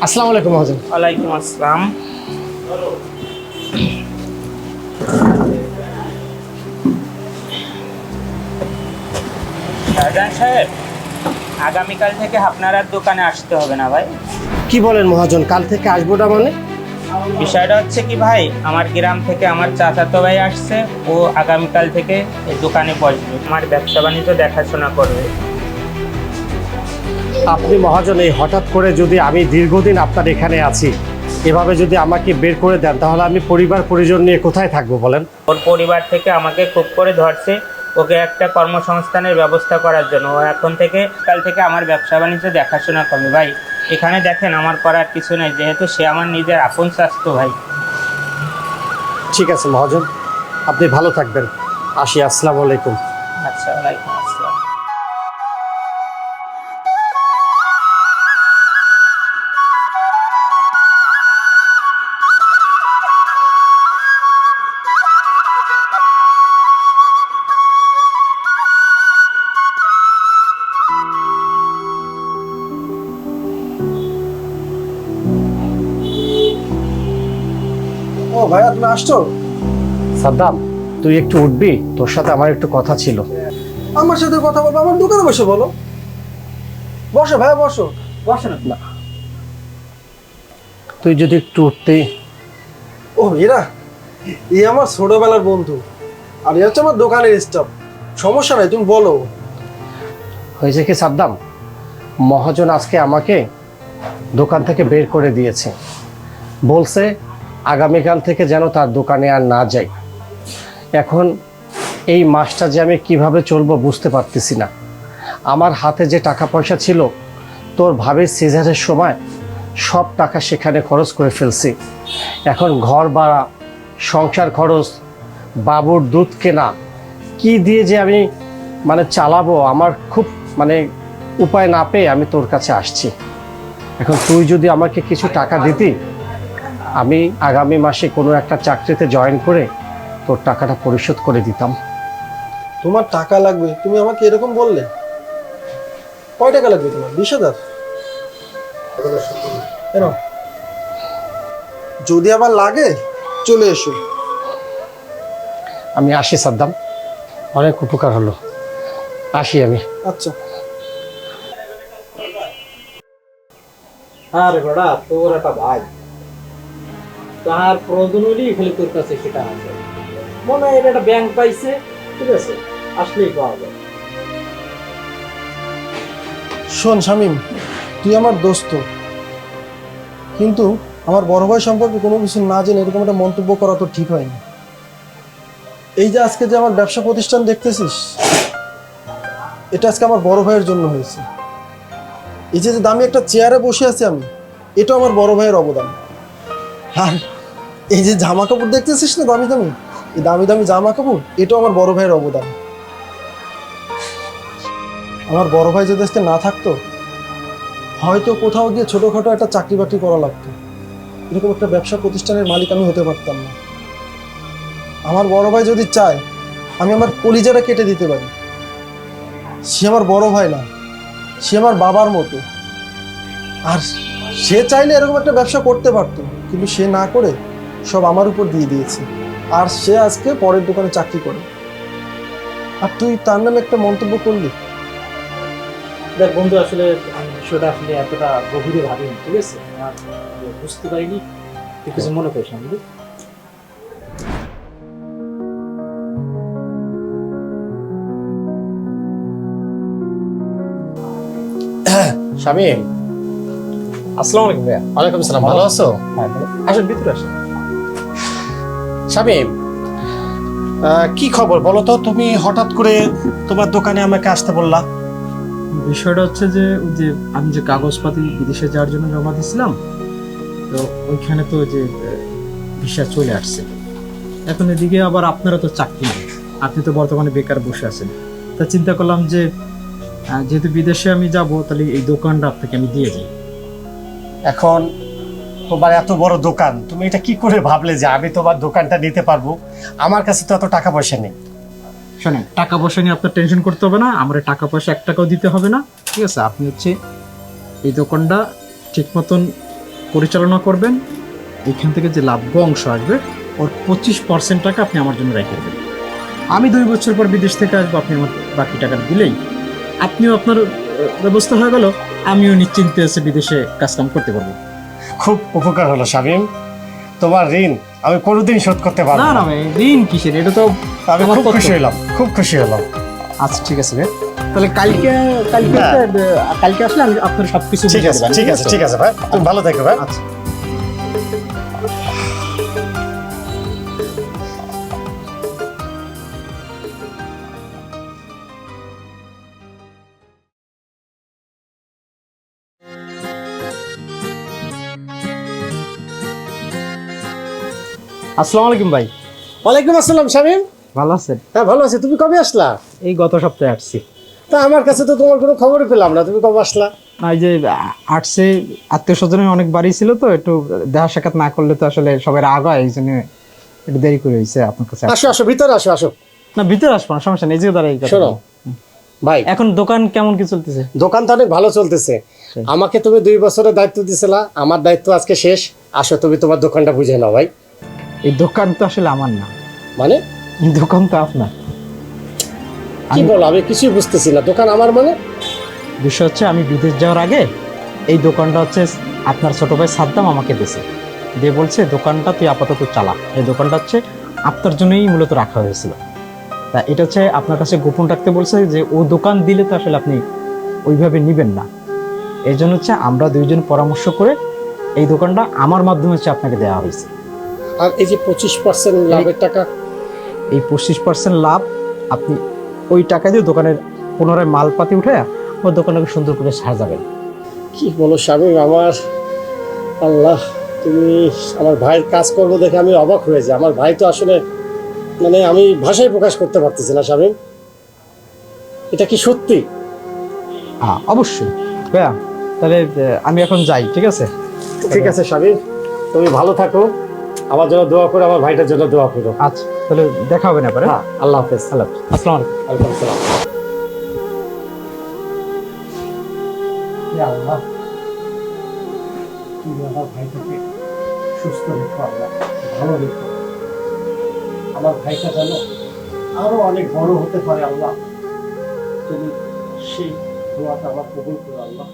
আসসালামু আলাইকুম মহাজন। ওয়ালাইকুম আসসালাম। শাহজাহান সাহেব, আগামীকাল থেকে আপনার আর দোকানে আসতে হবে না ভাই। কি বলেন মহাজন, কাল থেকে আসবো না মানে? বিষয়টা হচ্ছে কি ভাই, আমার গ্রাম থেকে আমার চাচাতো ভাই আসছে, ও আগামীকাল থেকে এই দোকানে বসবে, আমার ব্যবসা বাণিজ্য দেখাশোনা করবে। আপনি মহাজন এই হঠাৎ করে যদি আমি দীর্ঘদিন আপনার এখানে আছি, এভাবে যদি আমাকে বের করে দেন তাহলে আমি পরিবার পরিজন নিয়ে কোথায় থাকবো বলেন? ওর পরিবার থেকে আমাকে খুব করে ধরছে, ওকে একটা কর্মসংস্থানের ব্যবস্থা করার জন্য। ও এখন থেকে কাল থেকে আমার ব্যবসা বাণিজ্য দেখাশোনা করবে ভাই। এখানে দেখেন আমার করার কিছু নেই, যেহেতু সে আমার নিজের আপন স্বাস্থ্য ভাই। ঠিক আছে মহাজন, আপনি ভালো থাকবেন, আসি। আসসালামু আলাইকুম। আচ্ছা, ওয়ালাইকুম আসসালাম। ও ভাইয়া, তুমি আসছো? সাদ্দাম, তুই একটু উঠবি? তোর সাথে আমার একটু কথা ছিল। আমার সাথে কথা বলবো? আমার দোকানে বসে বলো। বসো ভাইয়া, বসো। বসো না। তুই যদি একটু উঠতে। ও এরা, এই আমার ছোটবেলার বন্ধু, আর এ হচ্ছে আমার দোকানের স্টাফ। সমস্যা নাই, তুমি বলো। হয়েছে কি সাদ্দাম, মহাজন আজকে আমাকে দোকান থেকে বের করে দিয়েছে, বলছে আগামীকাল থেকে যেন তার দোকানে আর না যাই। এখন এই মাসটা যে আমি কিভাবে চলবো বুঝতে পারতেছি না। আমার হাতে যে টাকা পয়সা ছিল তোর ভাবির সিজারের সময় সব টাকা সেখানে খরচ করে ফেলছি। এখন ঘর ভাড়া, সংসার খরচ, বাবুর দুধ কেনা, কি দিয়ে যে আমি চালাবো, আমার খুব উপায় না পেয়ে আমি তোর কাছে আসছি। এখন তুই যদি আমাকে কিছু টাকা দিতি, আমি আগামী মাসে কোনো একটা চাকরিতে জয়েন করে তোর টাকাটা পরিশোধ করে দিতাম। তোমার টাকা লাগবে, তুমি আমাকে এরকম বললে? কয় টাকা লাগবে তোমার? 20,000? কেন? যদি আবার লাগে চলে এসো। আমি আসি সাদ্দাম, অনেক উপকার হলো, আসি আমি। আচ্ছা। আরে বড়া, তোর একটা ভাই, তার প্রয়োজন হলেই খালি তোর কাছে সেটা আছে। মনে হয় এটা একটা ব্যাংক পাইছে, ঠিক আছে, আসলেই পাওয়া যায়। শোন শামিম, তুই আমার দোস্ত, কিন্তু আমার বড় ভাই সম্পর্কে কোনো কিছু না জেনে এরকম একটা মন্তব্য করা তো ঠিক হয়নি। এই যে আজকে যে আমার ব্যবসা প্রতিষ্ঠান দেখতেছিস, এটা আজকে আমার বড় ভাইয়ের জন্য হয়েছে। এই যে দামি একটা চেয়ারে বসে আছি আমি, এটা আমার বড় ভাইয়ের অবদান। আর এই যে জামা কাপড় দেখতেছিস না দামি দামি, এই দামি দামি জামা কাপড়, এটাও আমার বড় ভাইয়ের অবদান। আমার বড় ভাই যদি আজকে না থাকতো, হয়তো কোথাও গিয়ে ছোটখাটো একটা চাকরি বাকরি করা লাগতো, এরকম একটা ব্যবসা প্রতিষ্ঠানের মালিক আমি হতে পারতাম না। আমার বড় ভাই যদি চায়, আমি আমার কলিজাটা কেটে দিতে পারি। সে আমার বড় ভাই না, সে আমার বাবার মতো। আর সে চাইলে এরকম একটা ব্যবসা করতে পারতো, কিন্তু সে না করে সব আমার উপর দিয়ে দিয়েছে। আর সে আজকে পরের দোকানে চাকরি করে, আর তুই তার নামে একটা মন্তব্য করলি। দেখ বন্ধু, আসলে আমি বিষয়টা আসলে এতটা গভীরে ভাবিনি, ঠিক আছে, আমার বুঝতে পারিনি, তুই কিছু মনে করিস না বন্ধু। শামিম, আসসালামু আলাইকুম ভাইয়া। ওয়ালাইকুম আসসালাম, ভালো আছো? হ্যাঁ, আসেন ভিতরে আসেন। শামিম, কি খবর বলো তো? তুমি হঠাৎ করে তোমার দোকানে আমাকে আসতে বললা। বিষয়টা হচ্ছে যে আমি যে কাগজপাতি বিদেশে যাওয়ার জন্য জমা দিয়েছিলাম, তো ওইখানে তো যে ভিসা চলে আসছে। এখন এদিকে আবার আপনারা তো চাকরি নেই, আপনি তো বর্তমানে বেকার বসে আছেন। তা চিন্তা করলাম যে যেহেতু বিদেশে আমি যাব, তাহলে এই দোকানটা আপনাকে আমি দিয়ে যাই। এখন তোমার এত বড় দোকান, তুমি এটা কি করে ভাবলে যে আমি তোমার দোকানটা নিতে পারবো? আমার কাছে তো এত টাকা পয়সা নেই। শোনেন, টাকা পয়সা নিয়ে আপনার টেনশন করতে হবে না, আমার টাকা পয়সা 1 টাকাও দিতে হবে না, ঠিক আছে। আপনি হচ্ছে এই দোকানটা ঠিক মতন পরিচালনা করবেন, এখান থেকে যে লাভ্য অংশ আসবে ওর 25% টাকা আপনি আমার জন্য রেখে দেবেন। আমি 2 বছর পর বিদেশ থেকে আসবো, আপনি আমার বাকি টাকাটা দিলেই আপনিও আপনার ব্যবস্থা হয়ে গেল, আমিও নিশ্চিন্তে এসে বিদেশে কাজকাম করতে পারবো। খুব উপকার হলো শামীম, তোমার ঋণ আমি কোনোদিন শোধ করতে পারবো না না। না ভাই, ঋণ কিসের, এটা তো আমি আমার খুব খুশি কর্তব্য। হলাম, খুব খুশি হলাম। আচ্ছা ঠিক আছে ভাই, তাহলে কালকে হ্যাঁ। কালকে আসলে আমি আপনার সবকিছু ঠিক আছে, ঠিক আছে, ঠিক আছে ভাই, তুমি ভালো থেকো ভাই। আচ্ছা। আসসালামু আলাইকুম ভাই। ওয়ালাইকুম আসসালাম শামীম। ভালো আছেন? হ্যাঁ ভালো আছি, তুমি কবে আসলা? এই গত সপ্তাহে আসছি। তা আমার কাছে তো তোমার কোনো খবরই পেলাম না, তুমি কবে আসলা? না, এই যে আর্টসে আত্মীয় স্বজনের অনেক বাড়ি ছিল তো, একটু দেখা সাক্ষাৎ না করলে তো আসলে সবাই রাগ হয়, এই জন্য একটু দেরি করে হয়েছে আপনার কাছে। আসো আসো, ভিতরে আসো, আসো। না ভিতরে আসবো না, সমস্যা নেই, যে দাঁড়াই শোনো ভাই, এখন দোকান কেমন কি চলতেছে? দোকান তো অনেক ভালো চলতেছে। আমাকে তুমি 2 বছরের দায়িত্ব দিছিলা, আমার দায়িত্ব আজকে শেষ। আসো তুমি তোমার দোকানটা বুঝে নাও ভাই। এই দোকান তো আসলে আমার না, মানে এই দোকান তো আপনার। কি বলো, আমি কিছুই বুঝতেছি না। দোকান আমার মানে? বিষয় হচ্ছে আমি বিদেশ যাওয়ার আগে এই দোকানটা হচ্ছে আপনার ছোট ভাই সাদ্দাম আমাকে দিয়েছে, দিয়ে বলছে দোকানটা তুই আপাতত চালা, এই দোকানটা হচ্ছে আপনার জন্যই মূলত রাখা হয়েছিল। তা এটা হচ্ছে আপনার কাছে গোপন রাখতে বলছে, যে ও দোকান দিলে তো আসলে আপনি ওইভাবে নিবেন না, এই জন্য হচ্ছে আমরা দুইজন পরামর্শ করে এই দোকানটা আমার মাধ্যমে হচ্ছে আপনাকে দেওয়া হয়েছে। আর এই যে 25% লাভের টাকা, এই 25% লাভ আপনি ওই টাকা দিয়ে দোকানের পুনরায় মালপাতি উঠে ওই দোকানটাকে সুন্দর করে সাজাবেন। কি বলো শামীম, আমার আল্লাহ, তুমি আমার ভাইয়ের কাজকর্ম দেখে আমি অবাক হয়ে যাই। আমার ভাই তো আসলে মানে আমি ভাষায় প্রকাশ করতে পারতেছি না শামীম। এটা কি সত্যি? হ্যাঁ অবশ্যই ভাইয়া, তাহলে আমি এখন যাই, ঠিক আছে? ঠিক আছে শামীম, তুমি ভালো থাকো, আমার জন্য দোয়া করো, আমার ভাইটার জন্য দোয়া করো। আচ্ছা তাহলে দেখা হবে না পরে। হ্যাঁ, আল্লাহ হাফেজ। আসসালামু আলাইকুম। ওয়ালাইকুম আসসালাম। ইয়া আল্লাহ, তুমি আমার ভাইটাকে সুস্থ রেখো আল্লাহ, ভালো রেখো। আমার ভাইটা যেন আরো অনেক বড় হতে পারে আল্লাহ, তুমি সেই দোয়াটা আমার কবুল করো আল্লাহ।